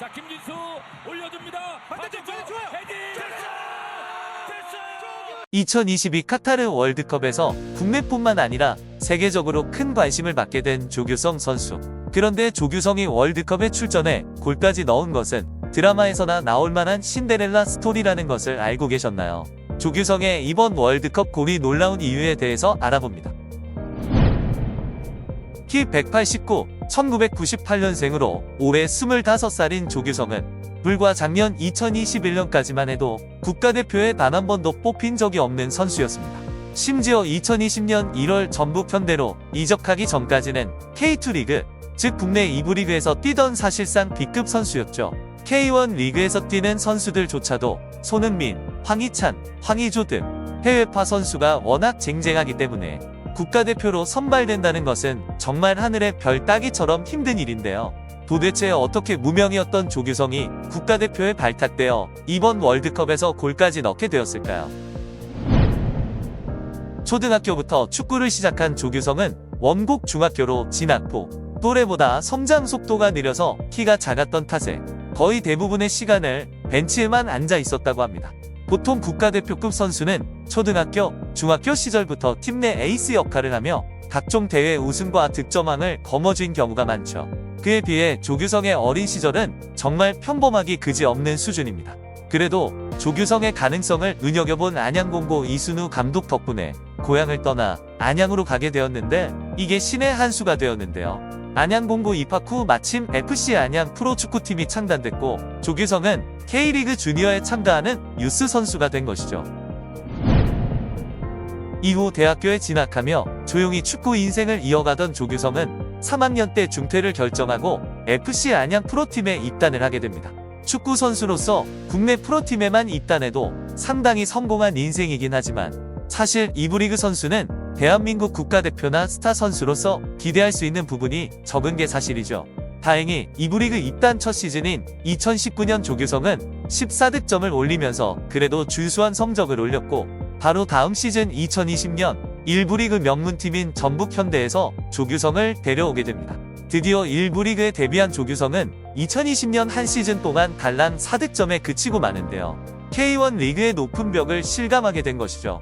자, 김진수 올려줍니다. 반대쪽 좋아요. 헤딩. 됐어요. 2022 카타르 월드컵에서 국내뿐만 아니라 세계적으로 큰 관심을 받게 된 조규성 선수. 그런데 조규성이 월드컵에 출전해 골까지 넣은 것은 드라마에서나 나올 만한 신데렐라 스토리라는 것을 알고 계셨나요? 조규성의 이번 월드컵 골이 놀라운 이유에 대해서 알아봅니다. 키 189, 1998년생으로 올해 25살인 조규성은 불과 작년 2021년까지만 해도 국가대표에 단 한 번도 뽑힌 적이 없는 선수였습니다. 심지어 2020년 1월 전북 현대로 이적하기 전까지는 K2 리그, 즉 국내 2부 리그에서 뛰던 사실상 B급 선수였죠. K1 리그에서 뛰는 선수들조차도 손흥민, 황희찬, 황의조 등 해외파 선수가 워낙 쟁쟁하기 때문에 국가대표로 선발된다는 것은 정말 하늘의 별 따기처럼 힘든 일인데요. 도대체 어떻게 무명이었던 조규성이 국가대표에 발탁되어 이번 월드컵에서 골까지 넣게 되었을까요? 초등학교부터 축구를 시작한 조규성은 원곡 중학교로 진학 후 또래보다 성장 속도가 느려서 키가 작았던 탓에 거의 대부분의 시간을 벤치에만 앉아 있었다고 합니다. 보통 국가대표급 선수는 초등학교, 중학교 시절부터 팀 내 에이스 역할을 하며 각종 대회 우승과 득점왕을 거머쥔 경우가 많죠. 그에 비해 조규성의 어린 시절은 정말 평범하기 그지없는 수준입니다. 그래도 조규성의 가능성을 눈여겨본 안양공고 이순우 감독 덕분에 고향을 떠나 안양으로 가게 되었는데 이게 신의 한 수가 되었는데요. 안양공고 입학 후 마침 FC 안양 프로축구팀이 창단됐고 조규성은 K리그 주니어에 참가하는 유스 선수가 된 것이죠. 이후 대학교에 진학하며 조용히 축구 인생을 이어가던 조규성은 3학년 때 중퇴를 결정하고 FC 안양 프로팀에 입단을 하게 됩니다. 축구 선수로서 국내 프로팀에만 입단해도 상당히 성공한 인생이긴 하지만 사실 2부 리그 선수는 대한민국 국가대표나 스타 선수로서 기대할 수 있는 부분이 적은 게 사실이죠. 다행히 2부 리그 입단 첫 시즌인 2019년 조규성은 14득점을 올리면서 그래도 준수한 성적을 올렸고 바로 다음 시즌 2020년 1부 리그 명문팀인 전북 현대에서 조규성을 데려오게 됩니다. 드디어 1부 리그에 데뷔한 조규성은 2020년 한 시즌 동안 단란 4득점에 그치고 마는데요. K1 리그의 높은 벽을 실감하게 된 것이죠.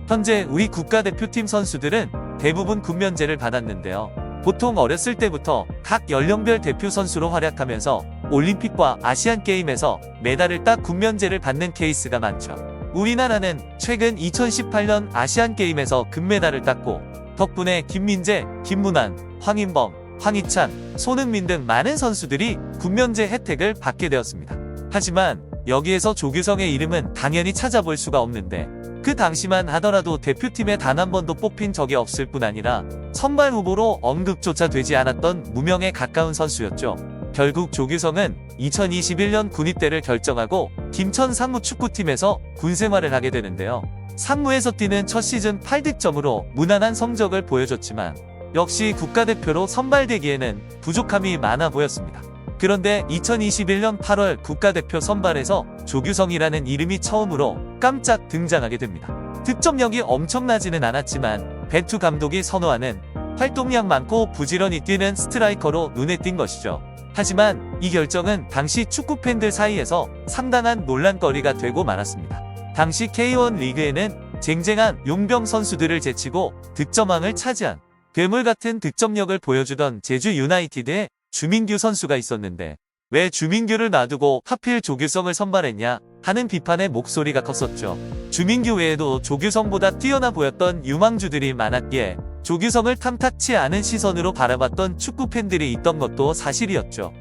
현재 우리 국가대표팀 선수들은 대부분 군면제를 받았는데요. 보통 어렸을 때부터 각 연령별 대표 선수로 활약하면서 올림픽과 아시안게임에서 메달을 따 군면제를 받는 케이스가 많죠. 우리나라는 최근 2018년 아시안게임에서 금메달을 땄고 덕분에 김민재, 김문환, 황인범, 황희찬, 손흥민 등 많은 선수들이 군면제 혜택을 받게 되었습니다. 하지만 여기에서 조규성의 이름은 당연히 찾아볼 수가 없는데 그 당시만 하더라도 대표팀에 단 한 번도 뽑힌 적이 없을 뿐 아니라 선발 후보로 언급조차 되지 않았던 무명에 가까운 선수였죠. 결국 조규성은 2021년 군입대를 결정하고 김천 상무 축구팀에서 군 생활을 하게 되는데요. 상무에서 뛰는 첫 시즌 8득점으로 무난한 성적을 보여줬지만 역시 국가대표로 선발되기에는 부족함이 많아 보였습니다. 그런데 2021년 8월 국가대표 선발에서 조규성이라는 이름이 처음으로 깜짝 등장하게 됩니다. 득점력이 엄청나지는 않았지만 벤투 감독이 선호하는 활동량 많고 부지런히 뛰는 스트라이커로 눈에 띈 것이죠. 하지만 이 결정은 당시 축구 팬들 사이에서 상당한 논란거리가 되고 말았습니다. 당시 K1 리그에는 쟁쟁한 용병 선수들을 제치고 득점왕을 차지한 괴물 같은 득점력을 보여주던 제주 유나이티드의 주민규 선수가 있었는데 왜 주민규를 놔두고 하필 조규성을 선발했냐 하는 비판의 목소리가 컸었죠. 주민규 외에도 조규성보다 뛰어나 보였던 유망주들이 많았기에 조규성을 탐탁치 않은 시선으로 바라봤던 축구 팬들이 있던 것도 사실이었죠.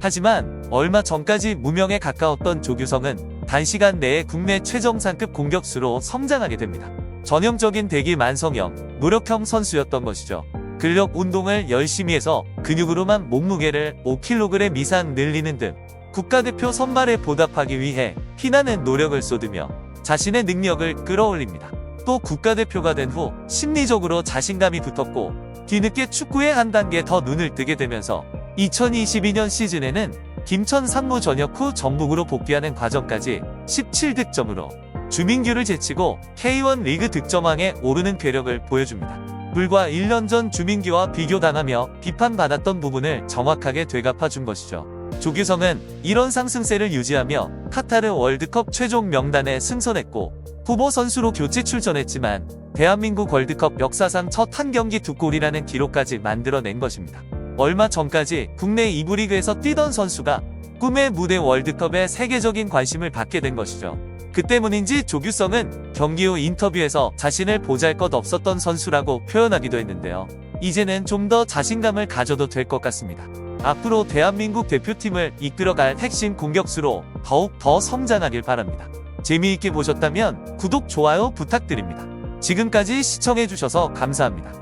하지만 얼마 전까지 무명에 가까웠던 조규성은 단시간 내에 국내 최정상급 공격수로 성장하게 됩니다. 전형적인 대기 만성형, 노력형 선수였던 것이죠. 근력 운동을 열심히 해서 근육으로만 몸무게를 5kg 이상 늘리는 등 국가대표 선발에 보답하기 위해 피나는 노력을 쏟으며 자신의 능력을 끌어올립니다. 또 국가대표가 된 후 심리적으로 자신감이 붙었고 뒤늦게 축구에 한 단계 더 눈을 뜨게 되면서 2022년 시즌에는 김천 상무 전역 후 전북으로 복귀하는 과정까지 17득점으로 주민규를 제치고 K1 리그 득점왕에 오르는 괴력을 보여줍니다. 불과 1년 전 주민기와 비교당하며 비판받았던 부분을 정확하게 되갚아준 것이죠. 조규성은 이런 상승세를 유지하며 카타르 월드컵 최종 명단에 승선했고 후보 선수로 교체 출전했지만 대한민국 월드컵 역사상 첫 한 경기 2골이라는 기록까지 만들어낸 것입니다. 얼마 전까지 국내 2부 리그에서 뛰던 선수가 꿈의 무대 월드컵에 세계적인 관심을 받게 된 것이죠. 그 때문인지 조규성은 경기 후 인터뷰에서 자신을 보잘것없었던 선수라고 표현하기도 했는데요. 이제는 좀 더 자신감을 가져도 될 것 같습니다. 앞으로 대한민국 대표팀을 이끌어갈 핵심 공격수로 더욱 더 성장하길 바랍니다. 재미있게 보셨다면 구독, 좋아요 부탁드립니다. 지금까지 시청해주셔서 감사합니다.